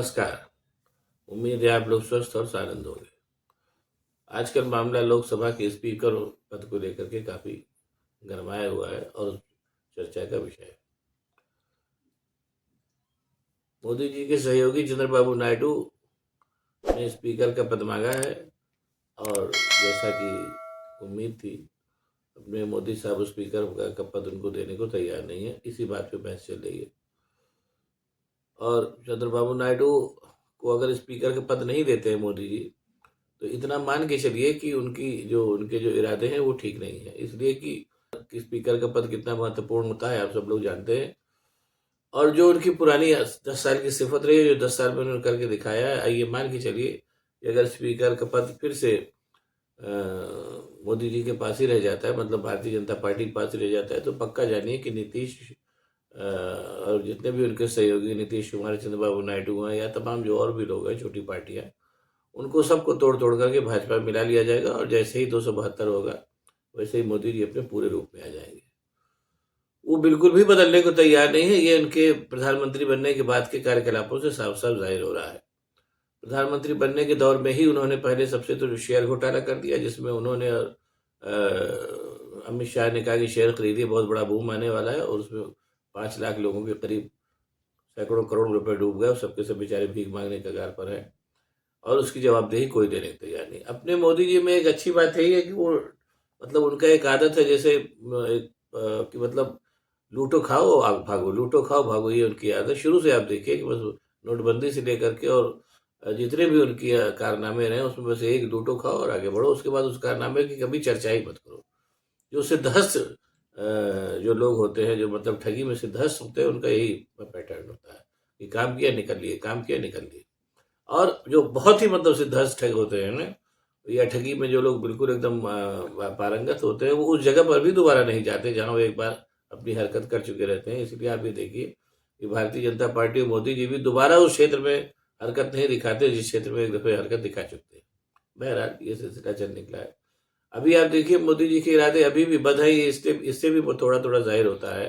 नमस्कार। उम्मीद है आप लोग स्वस्थ और आनंद होंगे। आजकल मामला लोकसभा के स्पीकर पद को लेकर के काफी गरमाया हुआ है और चर्चा का विषय है। मोदी जी के सहयोगी चंद्रबाबू नायडू ने स्पीकर का पद मांगा है और जैसा कि उम्मीद थी, अपने मोदी साहब स्पीकर का पद उनको देने को तैयार नहीं है। इसी बात पे बहस चल रही है और चंद्रबाबू नायडू को अगर स्पीकर का पद नहीं देते हैं मोदी जी, तो इतना मान के चलिए कि उनके जो इरादे हैं वो ठीक नहीं है। इसलिए कि स्पीकर का पद कितना महत्वपूर्ण होता है आप सब लोग जानते हैं। और जो उनकी पुरानी 10 साल की सिफत रही है, जो 10 साल में उन्होंने करके दिखाया है, ये मान के चलिए कि अगर स्पीकर का पद फिर से मोदी जी के पास ही रह जाता है, मतलब भारतीय जनता पार्टी के पास ही रह जाता है, तो पक्का जानिए कि नीतीश और जितने भी उनके सहयोगी नीतीश कुमार, चंद्रबाबू नायडू हैं या तमाम जो और भी लोग हैं, छोटी पार्टियां, उनको सबको तोड़ तोड़ करके भाजपा में मिला लिया जाएगा और जैसे ही 272 होगा वैसे ही मोदी जी अपने पूरे रूप में आ जाएंगे। वो बिल्कुल भी बदलने को तैयार नहीं है। ये उनके प्रधानमंत्री बनने के बाद के कार्यकलापों से साफ साफ जाहिर हो रहा है। प्रधानमंत्री बनने के दौर में ही उन्होंने पहले सबसे तो शेयर घोटाला कर दिया, जिसमें उन्होंने अमित शाह ने कहा कि शेयर खरीदिए, बहुत बड़ा बूम आने वाला है, और उसमें 5 लाख लोगों के करीब सैकड़ों करोड़ रुपए डूब गए और सबके सब बेचारे भीख मांगने कगार पर है और उसकी जवाबदेही कोई देने को तैयार नहीं। अपने मोदी जी में एक अच्छी बात यही है कि वो, मतलब उनका एक आदत है, जैसे कि मतलब लूटो खाओ आग भागो, लूटो खाओ भागो, ये उनकी आदत शुरू से। आप देखिए कि बस नोटबंदी से लेकर के और जितने भी उनकी कारनामे रहे उसमें बस एक लूटो खाओ और आगे बढ़ो। उसके बाद उस कारनामे की कभी चर्चा ही मत करो। जो सिद्धहस्त जो लोग होते हैं, जो मतलब ठगी में सिद्धहस्त होते हैं, उनका यही पैटर्न होता है कि काम किया निकल लिए, काम किया निकल लिए। और जो बहुत ही मतलब सिद्धहस्त ठग होते हैं ना, या ठगी में जो लोग बिल्कुल एकदम पारंगत होते हैं, वो उस जगह पर भी दोबारा नहीं जाते जहां वो एक बार अपनी हरकत कर चुके रहते हैं। इसलिए आप ये देखिए कि भारतीय जनता पार्टी और मोदी जी भी दोबारा उस क्षेत्र में हरकत नहीं दिखाते जिस क्षेत्र में एक दफे हरकत दिखा चुके हैं। बहरहाल ये सिलसिला चल निकला है। अभी आप देखिए मोदी जी के इरादे अभी भी बद है। इससे भी थोड़ा थोड़ा जाहिर होता है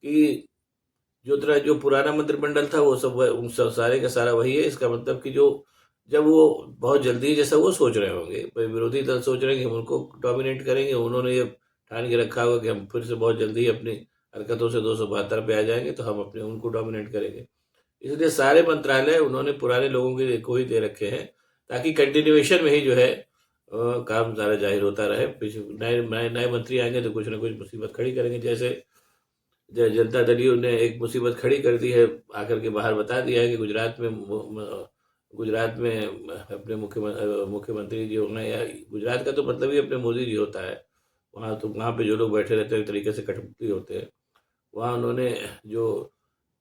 कि जो पुराना मंत्रिमंडल था वो सब उन सब सारे का सारा वही है। इसका मतलब कि जो जब वो बहुत जल्दी, जैसा वो सोच रहे होंगे, विरोधी दल सोच रहे हैं कि हम उनको डोमिनेट करेंगे, उन्होंने ये ठान के रखा होगा कि हम फिर से बहुत जल्दी अपनी हरकतों से 272 पे आ जाएंगे तो हम अपने उनको डोमिनेट करेंगे। इसलिए सारे मंत्रालय उन्होंने पुराने लोगों के को ही दे रखे हैं ताकि कंटिन्यूएशन में ही जो है काम सारा जाहिर होता रहे। नए नए नए मंत्री आएंगे तो कुछ ना कुछ मुसीबत खड़ी करेंगे। जैसे जनता दल ने एक मुसीबत खड़ी कर दी है, आकर के बाहर बता दिया है कि गुजरात में अपने मुख्यमंत्री जो हैं, या गुजरात का तो मतलब ही अपने मोदी जी होता है, वहाँ पे जो लोग बैठे रहते हैं एक तरीके से कठपुतली होते हैं। वहाँ उन्होंने जो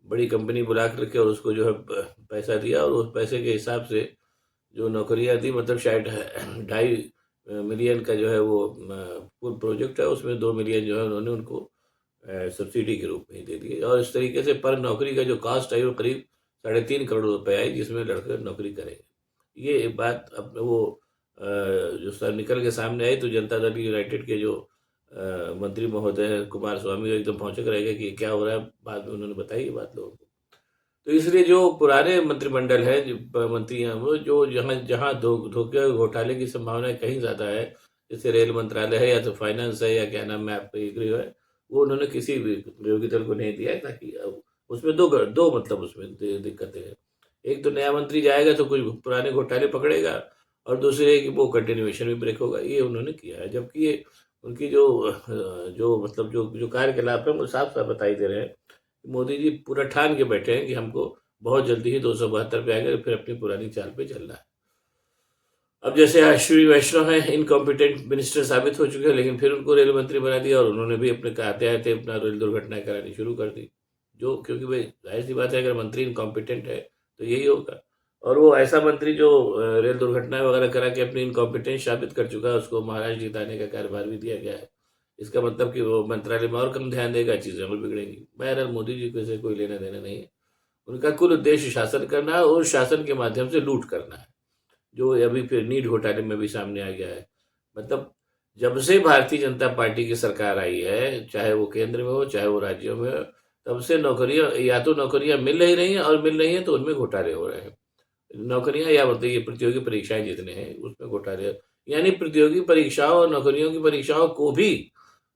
बड़ी कंपनी बुला करके और उसको जो है पैसा दिया और उस पैसे के हिसाब से जो नौकरियां दी, मतलब शायद 2.5 मिलियन का जो है वो पूरा प्रोजेक्ट है, उसमें 2 मिलियन जो है उन्होंने उनको सब्सिडी के रूप में ही दे दिए। और इस तरीके से पर नौकरी का जो कास्ट है वो करीब 3.5 करोड़ रुपए आई, जिसमें लड़के नौकरी करेंगे। ये एक बात अब वो जो सर निकल के सामने आई तो जनता दल यूनाइटेड के जो मंत्री महोदय हैं कुमार स्वामी, एकदम भौचक रह गए कि क्या हो रहा है। बाद में उन्होंने बताई ये बात लोगों को। तो इसलिए जो पुराने मंत्रिमंडल है, जो मंत्री हैं, वो जो जहाँ जहाँ धोखे घोटाले की संभावना कहीं ज्यादा है, जैसे रेल मंत्रालय है या तो फाइनेंस है या क्या नाम है आपका गृह है, वो उन्होंने किसी भी विरोधी दल को नहीं दिया है। ताकि अब उसमें दो मतलब उसमें दिक्कतें हैं। एक तो नया मंत्री जाएगा तो कुछ पुराने घोटाले पकड़ेगा, और दूसरी है कि वो कंटिन्यूएशन भी ब्रेक होगा। ये उन्होंने किया है, जबकि ये उनकी जो मतलब जो कार्यकलाप है वो साफ साफ बताई दे रहे हैं। मोदी जी पूरा ठान के बैठे हैं कि हमको बहुत जल्दी ही 272 पे आएंगे, फिर अपनी पुरानी चाल पे चलना है। अब जैसे अश्विनी वैष्णव है, इनकॉम्पिटेंट मिनिस्टर साबित हो चुके हैं, लेकिन फिर उनको रेल मंत्री बना दिया और उन्होंने भी अपने आते आते अपना रेल दुर्घटनाएं करानी शुरू कर दी। जो क्योंकि भाई जाहिर सी बात है, अगर मंत्री इनकॉम्पिटेंट है तो यही होगा। और वो ऐसा मंत्री जो रेल दुर्घटनाएं वगैरह करा के अपनी इनकॉम्पिटेंस साबित कर चुका है, उसको महाराष्ट्र जिताने का कार्यभार भी दिया गया है। इसका मतलब कि वो मंत्रालय में और कम ध्यान देगा, चीजें और बिगड़ेंगी। बहरहाल मोदी जी को इसे कोई लेना देना नहीं है। उनका कुल उद्देश्य शासन करना है और शासन के माध्यम से लूट करना है, जो अभी फिर नीट घोटाले में भी सामने आ गया है। मतलब जब से भारतीय जनता पार्टी की सरकार आई है, चाहे वो केंद्र में हो चाहे वो राज्यों में हो, तब से नौकरियां या तो नौकरियां मिल नहीं रही हैं, और मिल रही हैं तो उनमें घोटाले हो रहे हैं। नौकरियां या मतलब ये प्रतियोगी परीक्षाएं जितने हैं उसमें घोटाले, यानी प्रतियोगी परीक्षाओं और नौकरियों की परीक्षाओं को भी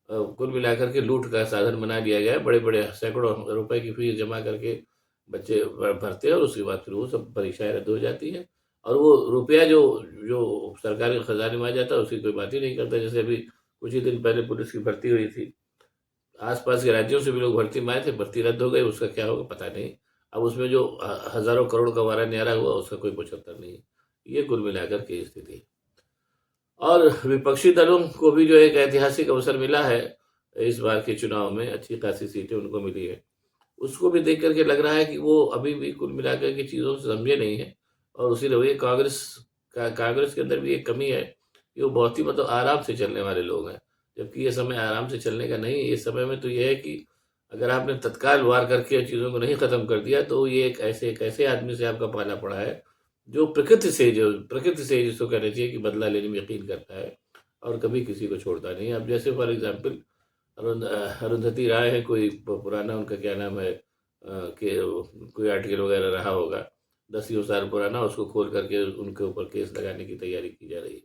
कुल मिलाकर के लूट का साधन बना दिया गया है। बड़े-बड़े सैकड़ों रुपए की फीस जमा करके बच्चे भरते हैं और उसके बाद फिर वो सब परीक्षाएँ रद्द हो जाती हैं। और वो रुपया जो जो सरकार के खजाने में आ जाता है उसकी कोई बात ही नहीं करता। जैसे अभी कुछ ही दिन पहले पुलिस की भर्ती हुई थी। आस-पास के राज्यों से भी लोग भर्ती में आए थे, भर्ती रद्द हो गई, उसका क्या होगा पता नहीं। अब उसमें जो हज़ारों करोड़ का वारा न्यारा हुआ उसका कोई पचहत्तर नहीं। ये कुल मिलाकर के स्थिति है। और विपक्षी दलों को भी जो एक ऐतिहासिक अवसर मिला है, इस बार के चुनाव में अच्छी खासी सीटें उनको मिली है। उसको भी देख कर के लग रहा है कि वो अभी भी कुल मिलाकर के चीज़ों से समझे नहीं हैं और उसी रवैये कांग्रेस के अंदर भी एक कमी है कि वो बहुत ही मतलब आराम से चलने वाले लोग हैं। जबकि ये समय आराम से चलने का नहीं है, इस समय में तो ये है कि अगर आपने तत्काल वार करके चीज़ों को नहीं खत्म कर दिया तो ये एक ऐसे आदमी से आपका पाला पड़ा है, जो प्रकृति से जिसको कहना चाहिए कि बदला लेने में यकीन करता है और कभी किसी को छोड़ता नहीं। अब जैसे फॉर एग्ज़ाम्पल अरुंधति राय है, कोई पुराना उनका क्या नाम है कि कोई आर्टिकल वगैरह रहा होगा, 10 साल पुराना, उसको खोल करके उनके ऊपर केस लगाने की तैयारी की जा रही है।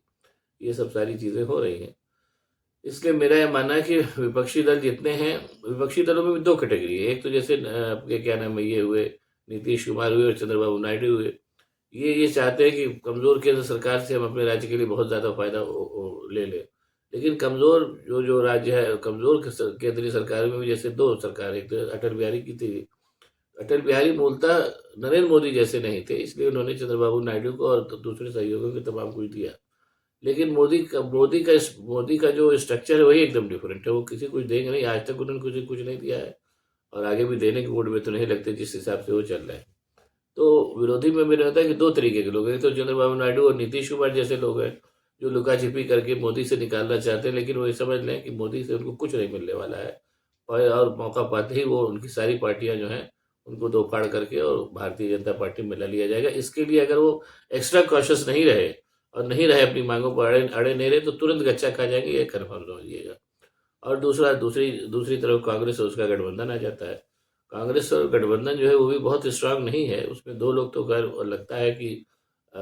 ये सब सारी चीज़ें हो रही हैं। इसलिए मेरा ये मानना है कि विपक्षी दल जितने हैं, विपक्षी दलों में भी 2 कैटेगरी है। एक तो जैसे आपके क्या नाम है ये हुए, नीतीश कुमार हुए और चंद्रबाबू नायडू हुए। ये चाहते हैं कि कमज़ोर केंद्र सरकार से हम अपने राज्य के लिए बहुत ज़्यादा फ़ायदा ले लें। लेकिन कमज़ोर जो राज्य है, कमज़ोर केंद्रीय सरकार में भी जैसे 2 सरकार, एक तो अटल बिहारी की थी। अटल बिहारी मूलतः नरेंद्र मोदी जैसे नहीं थे, इसलिए उन्होंने चंद्रबाबू नायडू को और दूसरे सहयोगियों को तमाम कुछ दिया। लेकिन मोदी का जो स्ट्रक्चर है वही एकदम डिफरेंट है। वो किसी को कुछ देंगे नहीं, आज तक उन्होंने कुछ नहीं दिया है और आगे भी देने के मूड में तो नहीं लगते जिस हिसाब से वो चल रहे हैं। तो विरोधी में मेरा होता है कि 2 तरीके के लोग हैं, एक तो चंद्रबाबू नायडू और नीतीश कुमार जैसे लोग हैं, जो लुका-छिपी करके मोदी से निकालना चाहते हैं, लेकिन वो ये समझ लें कि मोदी से उनको कुछ नहीं मिलने वाला है। और मौका पाते ही वो उनकी सारी पार्टियाँ जो हैं, उनको दो-फाड़ करके और भारतीय जनता पार्टी में ला लिया जाएगा। इसके लिए अगर वो एक्स्ट्रा कॉशियस नहीं रहे और नहीं रहे अपनी माँगों पर अड़े अड़े नहीं रहे, तो तुरंत गच्चा खा जाएँगे, ये कन्फर्म समझिएगा। और दूसरी दूसरी तरफ कांग्रेस और उसका गठबंधन आ जाता है। कांग्रेस और गठबंधन जो है वो भी बहुत स्ट्रांग नहीं है, उसमें 2 लोग तो खैर लगता है कि अ,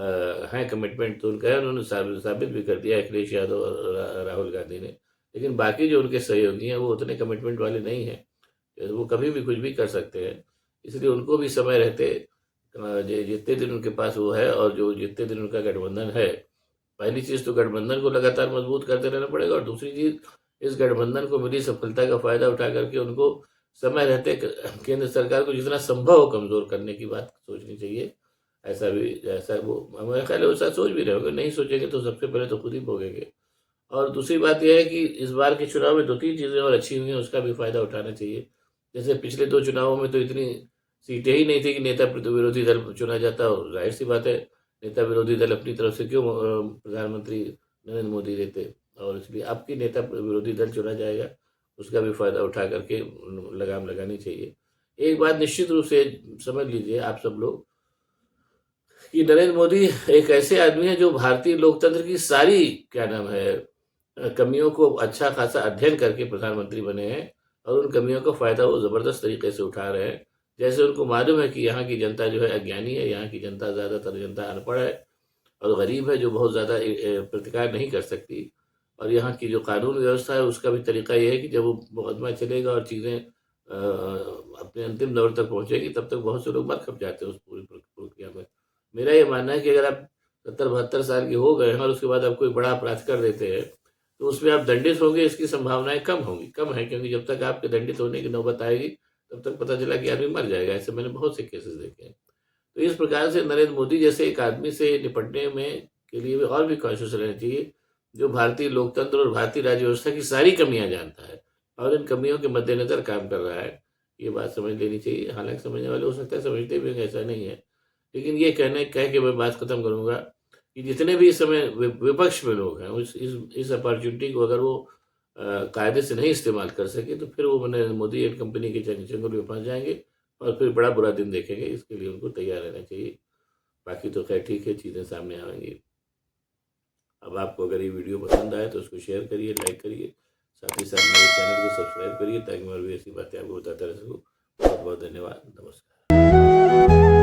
हैं, कमिटमेंट तो उनका है, उन्होंने साबित भी कर दिया अखिलेश यादव और राहुल गांधी ने। लेकिन बाकी जो उनके सहयोगी हैं वो उतने कमिटमेंट वाले नहीं हैं, वो कभी भी कुछ भी कर सकते हैं। इसलिए उनको भी समय रहते जितने दिन उनके पास वो है और जो जितने दिन उनका गठबंधन है, पहली चीज़ तो गठबंधन को लगातार मजबूत करते रहना पड़ेगा और दूसरी चीज़ इस गठबंधन को मिली सफलता का फ़ायदा उठा करके उनको समय रहते केंद्र सरकार को जितना संभव हो कमज़ोर करने की बात सोचनी चाहिए। ऐसा वो मेरा ख्याल है वो ऐसा सोच भी रहे होंगे, नहीं सोचेंगे तो सबसे पहले तो खुद ही भोगेंगे। और दूसरी बात ये है कि इस बार के चुनाव में 2-3 चीज़ें और अच्छी हुई हैं, उसका भी फ़ायदा उठाना चाहिए। जैसे पिछले 2 चुनावों में तो इतनी सीटें ही नहीं थी कि नेता विरोधी दल चुना जाता, और ज़ाहिर-सी बात है, नेता विरोधी दल अपनी तरफ से क्यों प्रधानमंत्री नरेंद्र मोदी देते, और इसलिए अब की नेता विरोधी दल चुना जाएगा, उसका भी फ़ायदा उठा करके लगाम लगानी चाहिए। एक बात निश्चित रूप से समझ लीजिए आप सब लोग कि नरेंद्र मोदी एक ऐसे आदमी हैं जो भारतीय लोकतंत्र की सारी क्या नाम है कमियों को अच्छा खासा अध्ययन करके प्रधानमंत्री बने हैं और उन कमियों का फ़ायदा वो ज़बरदस्त तरीके से उठा रहे हैं। जैसे उनको मालूम है कि यहाँ की जनता जो है अज्ञानी है, यहाँ की जनता ज़्यादातर जनता अनपढ़ है और गरीब है, जो बहुत ज़्यादा प्रतिकार नहीं कर सकती। और यहाँ की जो कानून व्यवस्था है उसका भी तरीका ये है कि जब वो मुकदमा चलेगा और चीज़ें अपने अंतिम दौर तक पहुँचेगी, तब तक बहुत से लोग मर खप जाते हैं उस पूरी प्रक्रिया में। मेरा ये मानना है कि अगर आप 70-72 साल के हो गए हैं और उसके बाद आप कोई बड़ा अपराध कर देते हैं, तो उसमें आप दंडित होंगे, इसकी संभावनाएँ कम है, क्योंकि जब तक आपके दंडित होने की नौबत आएगी, तब तक पता चला कि आदमी मर जाएगा। ऐसे मैंने बहुत से केसेस देखे हैं। तो इस प्रकार से नरेंद्र मोदी जैसे एक आदमी से निपटने में के लिए भी और भी कॉशियस रहना चाहिए, जो भारतीय लोकतंत्र और भारतीय राज्य व्यवस्था की सारी कमियाँ जानता है और इन कमियों के मद्देनज़र काम कर रहा है। ये बात समझ लेनी चाहिए। हालाँकि समझने वाले हो सकता है समझते भी होंगे, ऐसा नहीं है। लेकिन ये कह के मैं बात खत्म करूँगा कि जितने भी इस समय विपक्ष में लोग हैं, इस अपॉर्चुनिटी को अगर वो कायदे से नहीं इस्तेमाल कर सके, तो फिर वो नरेंद्र मोदी एंड कंपनी के चंगुल में फँस जाएँगे और फिर बड़ा बुरा दिन देखेंगे। इसके लिए उनको तैयार रहना चाहिए। बाकी तो खैर ठीक है, चीज़ें सामने आएँगी। अब आपको अगर ये वीडियो पसंद आए तो उसको शेयर करिए, लाइक करिए। साथ ही साथ मेरे चैनल को सब्सक्राइब करिए ताकि मैं और भी ऐसी बातें आपको बताता रह सकूँ। बहुत-बहुत धन्यवाद। नमस्कार।